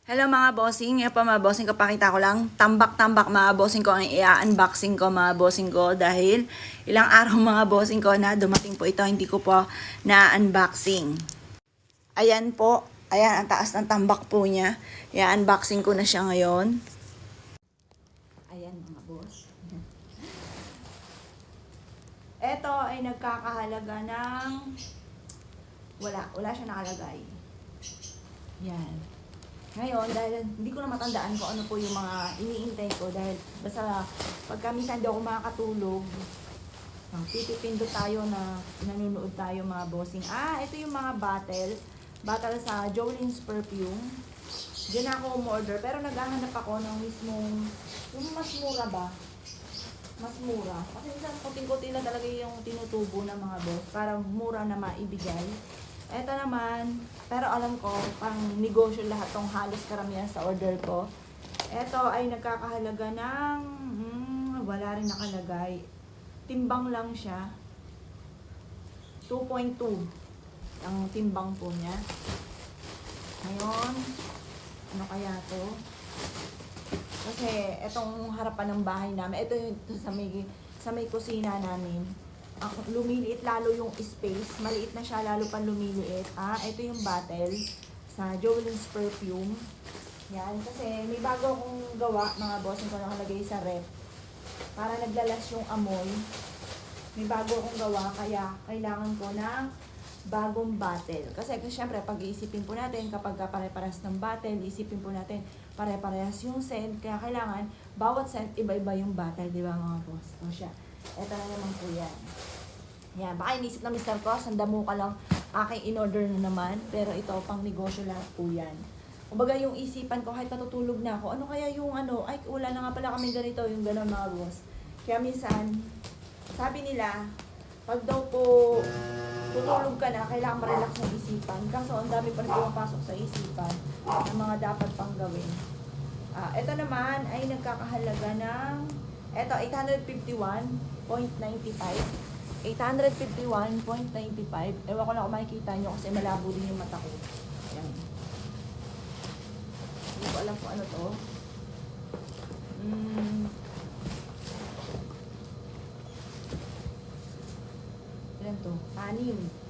Hello mga bossing, ngayon pa mga bossing ko, pakita ko lang, tambak-tambak mga bossing ko ang i-unboxing ko mga bossing ko dahil ilang araw mga bossing ko na dumating po ito, hindi ko po na-unboxing. Ayan po, ayan ang taas ng tambak po niya, i-unboxing ko na siya ngayon. Ayan mga boss. Ito ay nagkakahalaga ng, wala siya nakalagay. Yan. Ngayon, dahil hindi ko na matandaan kung ano po yung mga iniintay ko dahil basta pagka minsan di ako makakatulog, pipipindot tayo na nanonood tayo mga bossing. Ito yung mga battle sa Jolene's Perfume. Diyan ako umorder pero naghahanap ako ng mismong, yung mas mura ba? Mas mura. Kasi minsan kuting-kuting lang talaga yung tinutubo ng mga boss para mura na maibigay. Ito naman, pero alam ko, pang negosyo lahat tong halos karamihan sa order ko. Ito ay nagkakahalaga ng, wala rin nakalagay. Timbang lang siya. 2.2 ang timbang po niya. Ngayon, ano kaya to? Kasi itong harapan ng bahay namin, ito yung sa may kusina namin. Lumiliit lalo yung space. Maliit na siya, lalo pang lumiliit. Ito yung bottle sa Jolene's Perfume. Yan, kasi may bago akong gawa, mga boss, ko nakalagay sa rep. Para naglalas yung amoy. May bago akong gawa, kaya kailangan ko ng bagong bottle. Kasi syempre, pag-iisipin po natin, kapag pare-parehas ng bottle, isipin po natin, pare-parehas yung scent. Kaya kailangan, bawat scent, iba-iba yung bottle, di ba mga boss? O siya. Ito na naman po yan. Yan, baka inisip na Mr. ko, sandamo ka lang, aking in-order na naman. Pero ito, pang negosyo lahat po yan. Kumbaga yung isipan ko, kahit natutulog na ako, ano kaya yung ay, wala na nga pala kami ganito, yung gano'n mga boss. Kaya minsan, sabi nila, pag daw po tutulog ka na, kailangan ma-relax ng isipan. Kaso, ang dami pa rin pumapasok sa isipan ng mga dapat pang gawin. Ito naman ay nagkakahalaga ng, ito, 851.95. 851.95. Ewan ko lang kung makikita nyo kasi malabo din yung mata ko. Ayan. Hindi ko alam kung ano to. Ilan to? 6.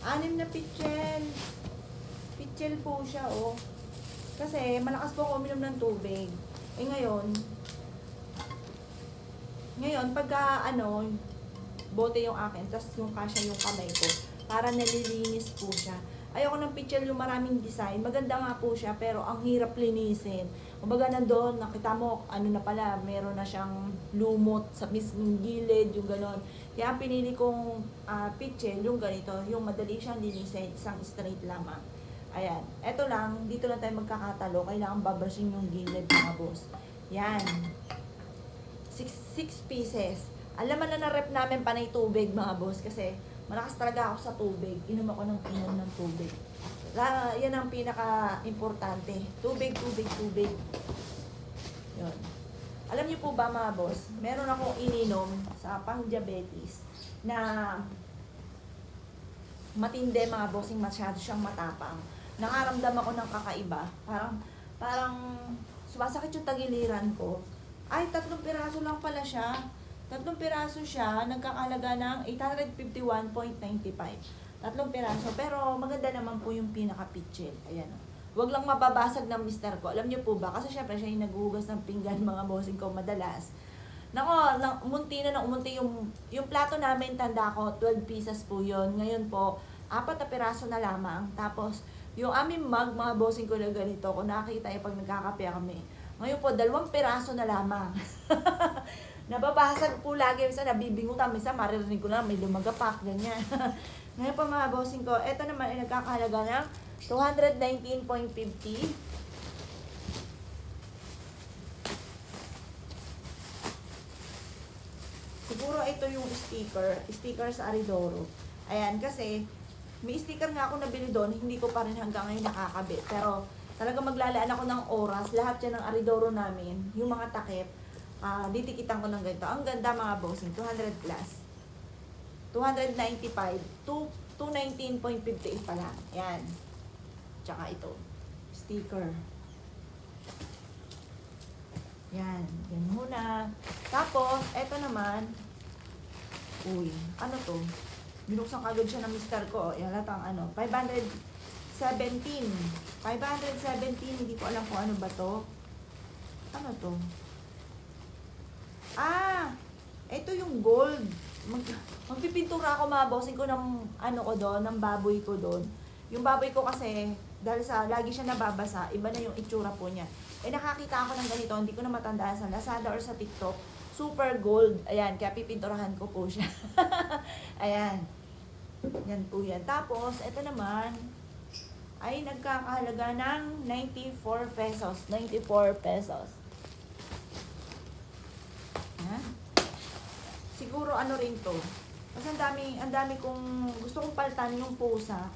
Anim na pitchel. Pitchel po siya, oh. Kasi malakas po ako uminom ng tubig. Ngayon, pagka bote yung akin, tapos yung kasya yung kamay ko, para nalilinis po siya. Ayoko ng pitchel yung maraming design. Maganda nga po siya, pero ang hirap linisin. Kumbaga nandun, nakita mo, na pala, meron na siyang lumot sa mismong gilid, yung ganon. Kaya ang pinili kong pitchel, yung ganito, yung madali siyang linisin, isang straight lamang. Ayan. Eto lang, dito lang tayo magkakatalo. Kailangan babrushing yung gilid, mga boss. Yan. 6 pieces. Alaman na rep namin panay tubig, mga boss, kasi malakas talaga ako sa tubig. Inom ako ng tubig. Yan ang pinaka-importante. Tubig. Yun. Alam niyo po ba mga boss, meron akong ininom sa pang-diabetes na matindi mga bossing, masyado siyang matapang. Nakaramdam ako ng kakaiba. Parang sumasakit yung tagiliran ko. Ay, 3 piraso lang pala siya. 3 piraso siya, nagkakalaga ng 851.95. 3 piraso, pero maganda naman po yung pinaka-pitchel. Ayan o. Huwag lang mababasag ng mister ko. Alam niyo po ba? Kasi syempre siya yung naghuhugas ng pinggan, mga bossing ko madalas. Nako, umunti yung plato namin, tanda ko, 12 pieces po yun. Ngayon po, 4 na piraso na lamang. Tapos, yung aming mug, mga bossing ko na ganito, kung nakakita yung pag nagkakape kami. Ngayon po, 2 piraso na lamang. Nababasag po lagi, minsan nabibingutan, minsan maririnig ko na may lumagapak, ganyan. Ngayon po mga bossing ko, eto naman ay nagkakahalaga ng 219.50. Siguro ito yung sticker sa Aridoro. Ayan, kasi may sticker nga ako nabili doon, hindi ko pa rin hanggang ngayon nakakabit. Pero Talaga maglalaan ako ng oras. Lahat yan ng aridoro namin. Yung mga takip. Ditikitan ko ng ganito. Ang ganda mga bossing. 200 plus. 295. 219.58 pa lang. Yan. Tsaka ito. Sticker. Yan. Yan muna. Tapos, eto naman. Uy, ano to? Binuksan kagad siya ng mister ko. Yan latang ano. 517. 517. Hindi ko alam kung ano ba to. Ano to? Ito yung gold. Magpipintura ako mga bossing ko ng ano ko doon, ng baboy ko doon. Yung baboy ko kasi, dahil sa lagi siya nababasa, iba na yung itsura po niya. Nakakita ako ng ganito, hindi ko na matandaan sa Lazada or sa TikTok. Super gold. Ayan, kaya pipinturahan ko po siya. Ayan. Yan po yan. Tapos, ito naman, ay nagkakahalaga ng 94 pesos. 94 pesos. Ayan. Siguro ano rin to. Kasi ang dami kong, gusto kong palitan yung pusa.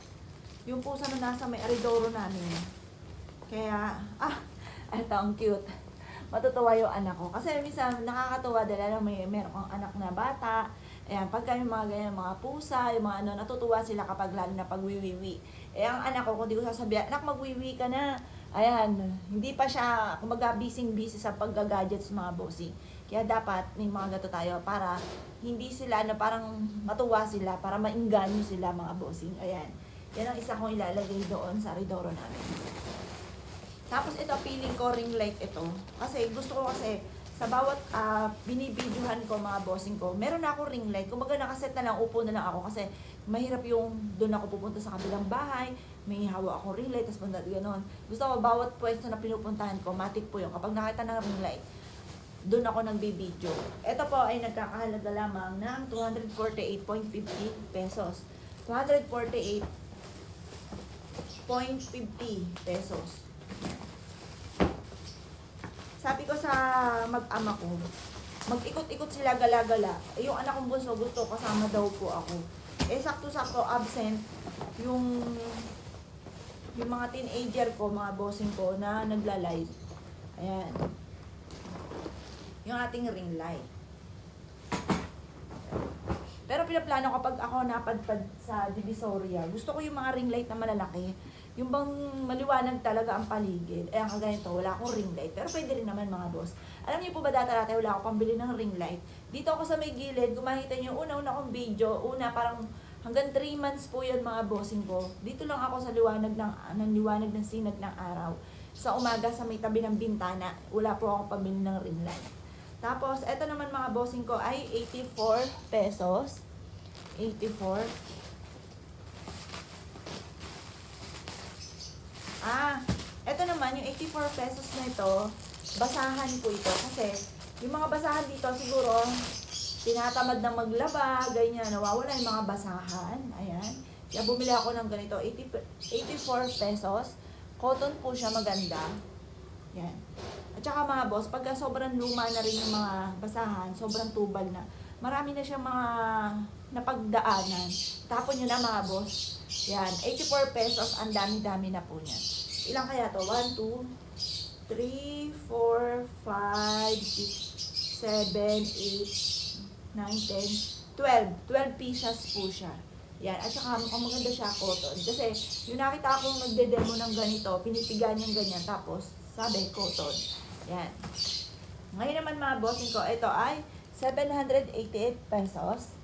Yung pusa na nasa may aridoro namin. Kaya, eto ang cute. Matutuwa yung anak ko. Kasi minsan nakakatuwa dahil meron kang anak na bata. Ayan, pagka yung mga ganyan, mga pusa, yung mga ano, natutuwa sila kapag lalo na pagwiwiwi. Ang anak ko, kung di ko sasabihan, anak, magwiwi ka na. Ayan, hindi pa siya, kumaga, busy sa pagga-gadgets mga bossing. Kaya dapat may mga gato tayo para hindi sila, parang matuwa sila, para maingganyo sila mga bossing. Ayan, yan ang isa kong ilalagay doon sa aridoro namin. Tapos ito, feeling ko ring light ito. Kasi gusto ko kasi, sa bawat binibidyohan ko mga bossing ko, meron na ako ring light. Kumbaga nakaset na lang, upo na lang ako kasi mahirap yung doon ako pupunta sa kabilang bahay, may hawa ako ring light, tapos punta gano'n. Gusto ko bawat pwesto na pinupuntahan ko, matik po yun. Kapag nakita ng ring light, doon ako nagbibidyo. Ito po ay nagkakahalaga lamang ng 248.50 pesos. 248.50 pesos. Sabi ko sa mag-ama ko, mag-ikot-ikot sila gala-gala. Yung anak kong bunso, gusto kasama daw po ako. Sakto-sakto absent yung mga teenager ko, mga bossing ko na nagla-live. Ayan. Yung ating ring light. Pero pinaplano ko pag ako napadpad sa Divisoria, gusto ko yung mga ring light na malalaki. Yung bang maliwanag talaga ang paligid. Ang ganito, wala akong ring light. Pero pwede rin naman mga boss. Alam niyo po ba dati wala akong pambili ng ring light. Dito ako sa may gilid, kung makita niyo, una kong video, parang hanggang 3 months po yan mga bossing ko. Dito lang ako sa liwanag ng sinag ng araw. Sa umaga sa may tabi ng bintana, wala po akong pambili ng ring light. Tapos, eto naman mga bossing ko ay 84 pesos. 84. Eto naman, yung 84 pesos na ito, basahan po ito. Kasi, yung mga basahan dito, siguro, tinatamad na maglaba, ganyan, nawawala yung mga basahan. Ayan. Kaya bumili ako ng ganito, 84 pesos. Cotton po siya, maganda. Yan. At saka mga boss, pagka sobrang luma na rin yung mga basahan, sobrang tubal na, marami na siyang mga napagdaanan. Tapon nyo na mga boss. Yan, 84 pesos, ang dami-dami na po niyan. Ilang kaya to? 1, 2, 3, 4, 5, 6, 7, 8, 9, 10, 12. 12 pieces po siya. Yan, at saka ang maganda siya, cotton. Kasi yung nakita akong nagde-demo ng ganito, pinipigan yung ganyan, tapos sabi, cotton. Yan. Ngayon naman mga bossing ko, ito ay 788 pesos.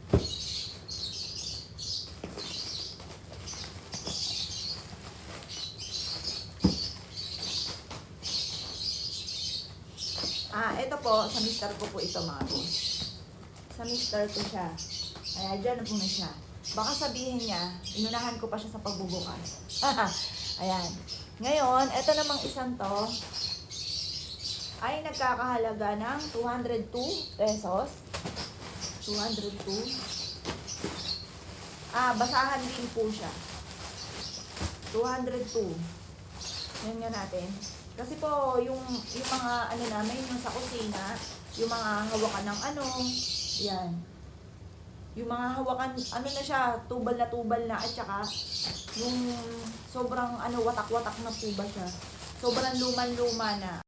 Ito po, sa mister ko po ito mga boss. Sa mister ko siya. Ayan, dyan na po na siya. Baka sabihin niya, inunahan ko pa siya sa pagbubukas. Ayan. Ngayon, ito namang isang to, ay nagkakahalaga ng 202 pesos. 202. Basahan din po siya. 202. Yan nga natin. Kasi po, yung mga ano namin, yung sa kusina, yung mga hawakan ng yan. Yung mga hawakan, na siya, tubal na, at saka, yung sobrang watak-watak na po ba siya. Sobrang luman-luma na.